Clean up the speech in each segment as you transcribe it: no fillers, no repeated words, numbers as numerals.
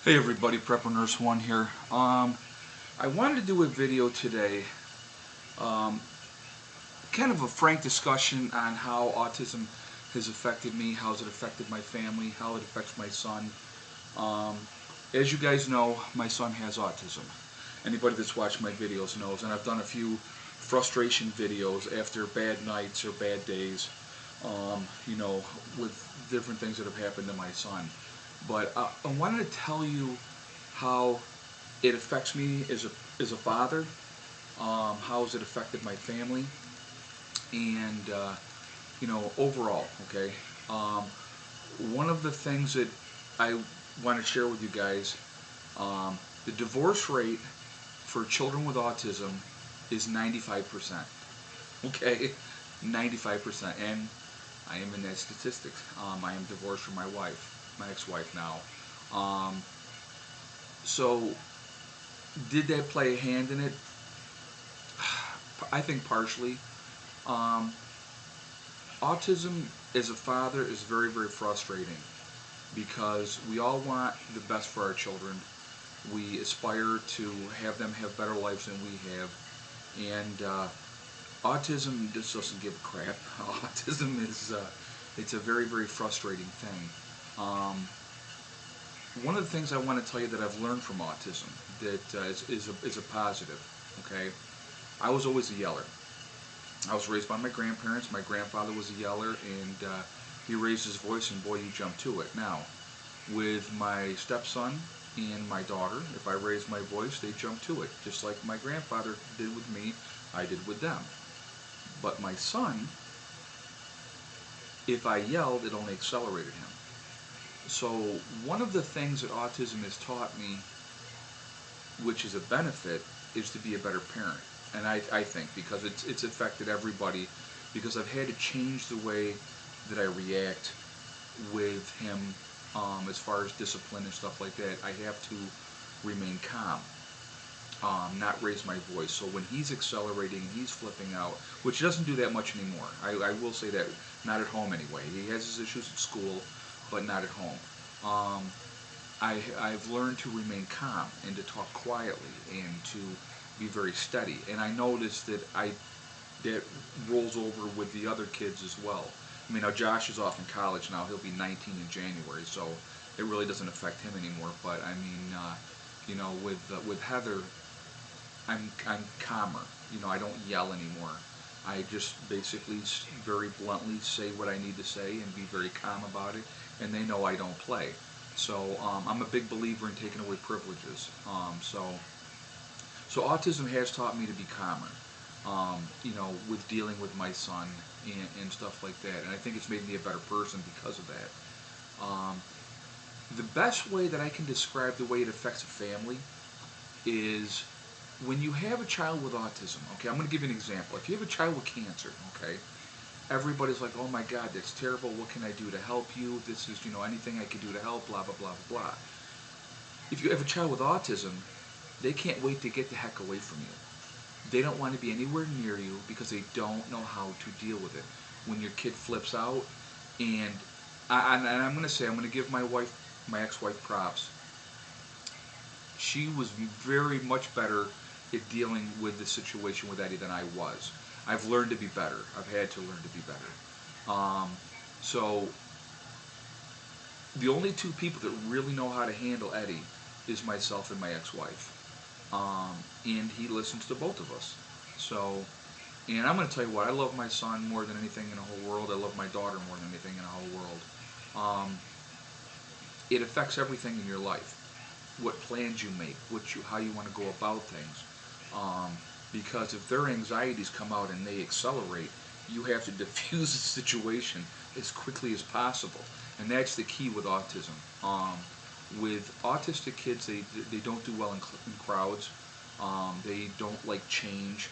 Hey everybody, Prepper Nurse 1 here. I wanted to do a video today, um, kind of a frank discussion on how autism has affected me, how has it affected my family, how it affects my son. Um, as you guys know, my son has autism. Anybody that's watched my videos knows, and I've done a few frustration videos after bad nights or bad days, with different things that have happened to my son. But I wanted to tell you how it affects me as a father, how has it affected my family, and overall. Okay, um, one of the things that I want to share with you guys, the divorce rate for children with autism is 95%. Okay, 95%, and I am in that statistics. I am divorced from my wife, my ex-wife now. Um, so, did that play a hand in it? I think partially. Um, Autism as a father is very, very frustrating because we all want the best for our children. We aspire to have them have better lives than we have, and autism just doesn't give a crap. Autism is it's a very, very frustrating thing. One of the things I want to tell you that I've learned from autism that is a positive. Okay, I was always a yeller. I was raised by my grandparents. My grandfather was a yeller, and he raised his voice, and boy, you jump to it. Now, with my stepson and my daughter, if I raise my voice, they jump to it, just like my grandfather did with me, I did with them. But my son, if I yelled, it only accelerated him. So one of the things that autism has taught me, which is a benefit, is to be a better parent. And I think because it's affected everybody, because I've had to change the way that I react with him, as far as discipline and stuff like that. I have to remain calm, not raise my voice. So when he's accelerating and he's flipping out, which he doesn't do that much anymore, I will say that, not at home anyway. He has his issues at school, but not at home. I've learned to remain calm and to talk quietly and to be very steady. And I noticed that rolls over with the other kids as well. I mean, now Josh is off in college now. He'll be 19 in January, so it really doesn't affect him anymore. But I mean, with Heather, I'm calmer. I don't yell anymore. I just basically very bluntly say what I need to say and be very calm about it, and they know I don't play. So I'm a big believer in taking away privileges. So autism has taught me to be calmer, with dealing with my son and stuff like that. And I think it's made me a better person because of that. The best way that I can describe the way it affects a family is when you have a child with autism. Okay, I'm going to give you an example. If you have a child with cancer, okay, everybody's like, oh my God, that's terrible. What can I do to help you? This is, anything I can do to help, blah, blah, blah, blah, blah. If you have a child with autism, they can't wait to get the heck away from you. They don't want to be anywhere near you because they don't know how to deal with it. When your kid flips out, and I'm going to say, I'm going to give my ex-wife props. She was very much better at dealing with the situation with Eddie than I was. I've learned to be better. I've had to learn to be better. So the only two people that really know how to handle Eddie is myself and my ex-wife. And he listens to both of us. So, and I'm going to tell you what, I love my son more than anything in the whole world. I love my daughter more than anything in the whole world. It affects everything in your life. What plans you make, how you want to go about things. Because if their anxieties come out and they accelerate, you have to diffuse the situation as quickly as possible. And that's the key with autism. With autistic kids, they don't do well in crowds. They don't like change.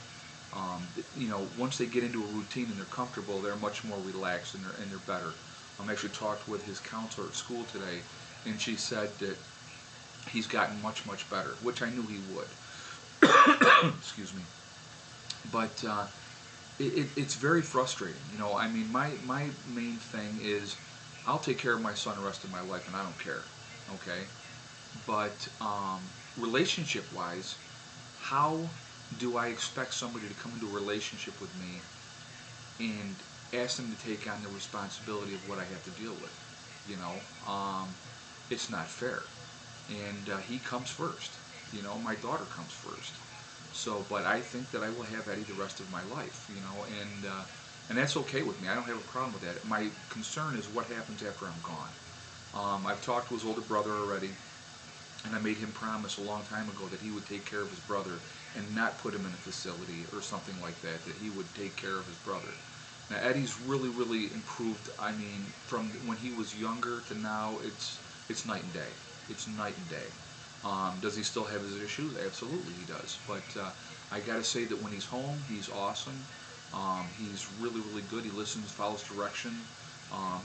Once they get into a routine and they're comfortable, they're much more relaxed and they're better. I actually talked with his counselor at school today, and she said that he's gotten much, much better, which I knew he would. Excuse me. But it's very frustrating. I mean, my main thing is I'll take care of my son the rest of my life, and I don't care. Okay? But relationship-wise, how do I expect somebody to come into a relationship with me and ask them to take on the responsibility of what I have to deal with? You know, it's not fair. And he comes first. You know, my daughter comes first. So, but I think that I will have Eddie the rest of my life. You know, and that's okay with me. I don't have a problem with that. My concern is what happens after I'm gone. I've talked to his older brother already, and I made him promise a long time ago that he would take care of his brother and not put him in a facility or something like that, that he would take care of his brother. Now, Eddie's really, really improved. I mean, from when he was younger to now, it's night and day. It's night and day. Does he still have his issues? Absolutely, he does. But I got to say that when he's home, he's awesome. He's really, really good. He listens, follows direction.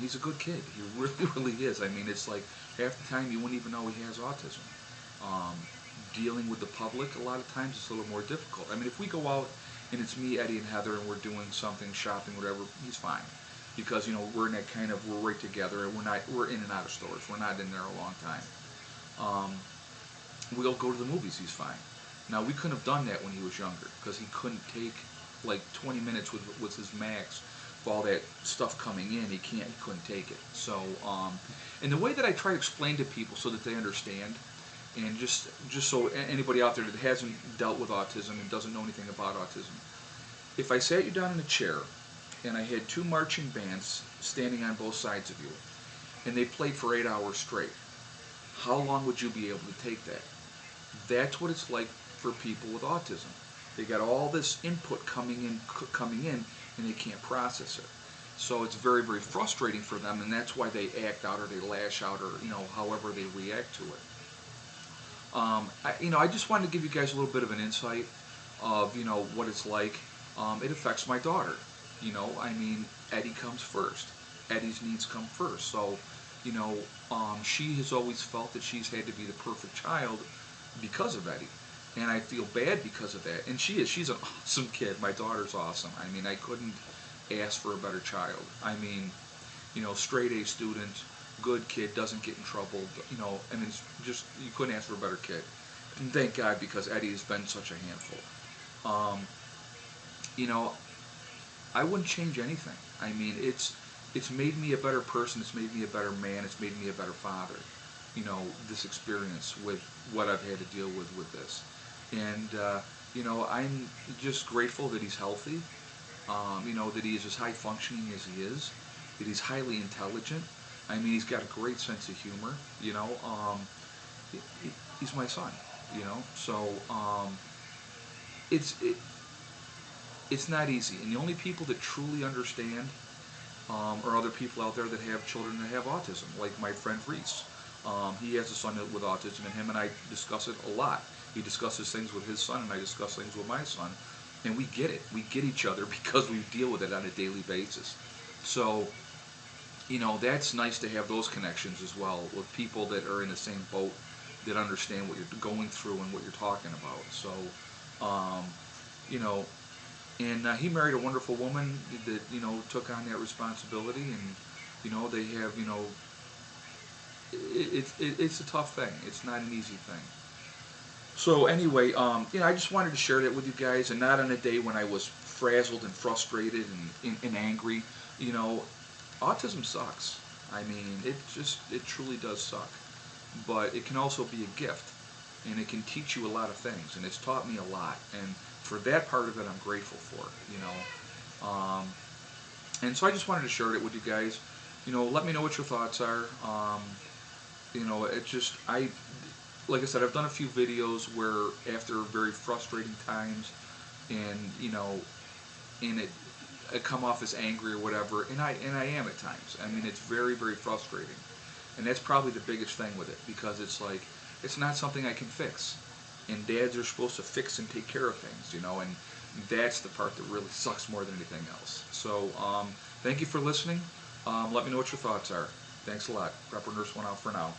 He's a good kid. He really, really is. I mean, it's like half the time you wouldn't even know he has autism. Um, Dealing with the public, a lot of times it's a little more difficult. I mean, if we go out and it's me, Eddie, and Heather, and we're doing something, shopping, whatever, he's fine. Because, you know, we're in that kind of, we're right together, and we're in and out of stores. We're not in there a long time. Um, we'll go to the movies, he's fine. Now, we couldn't have done that when he was younger, because he couldn't take like 20 minutes with his max of all that stuff coming in. He couldn't take it. So, and the way that I try to explain to people so that they understand, and just so anybody out there that hasn't dealt with autism and doesn't know anything about autism, if I sat you down in a chair and I had two marching bands standing on both sides of you, and they played for 8 hours straight, how long would you be able to take that? That's what it's like for people with autism. They got all this input coming in, and they can't process it. So it's very, very frustrating for them, and that's why they act out or they lash out or, you know, however they react to it. I just wanted to give you guys a little bit of an insight of, you know, what it's like. It affects my daughter. You know, I mean, Eddie comes first. Eddie's needs come first. So, you know, she has always felt that she's had to be the perfect child because of Eddie. And I feel bad because of that. And she's an awesome kid. My daughter's awesome. I mean, I couldn't ask for a better child. I mean, you know, straight A student, good kid, doesn't get in trouble, you know, and it's just, you couldn't ask for a better kid. And thank God, because Eddie has been such a handful. Um, you know, I wouldn't change anything. I mean, it's made me a better person, it's made me a better man, it's made me a better father. You know, this experience with what I've had to deal with this. And, you know, I'm just grateful that he's healthy, you know, that he is as high functioning as he is, that he's highly intelligent. I mean, he's got a great sense of humor, you know. He's my son, you know. So it's it, it's not easy, and the only people that truly understand are other people out there that have children that have autism, like my friend Reese. He has a son with autism, and him and I discuss it a lot. He discusses things with his son, and I discuss things with my son, and we get it. We get each other because we deal with it on a daily basis. So, you know, that's nice to have those connections as well with people that are in the same boat, that understand what you're going through and what you're talking about. So, you know, and he married a wonderful woman that, you know, took on that responsibility, and, you know, they have, you know, it's a tough thing. It's not an easy thing. So anyway, you know, I just wanted to share that with you guys, and not on a day when I was frazzled and frustrated and angry. You know, autism sucks. I mean, it truly does suck. But it can also be a gift, and it can teach you a lot of things, and it's taught me a lot. And for that part of it, I'm grateful for, you know. And so I just wanted to share it with you guys. You know, let me know what your thoughts are. You know, it just, like I said, I've done a few videos where after very frustrating times, and, you know, and I come off as angry or whatever, and I am at times. I mean, it's very, very frustrating. And that's probably the biggest thing with it, because it's like, it's not something I can fix. And dads are supposed to fix and take care of things, you know, and that's the part that really sucks more than anything else. So, thank you for listening. Let me know what your thoughts are. Thanks a lot. Prepper Nurse 1 out for now.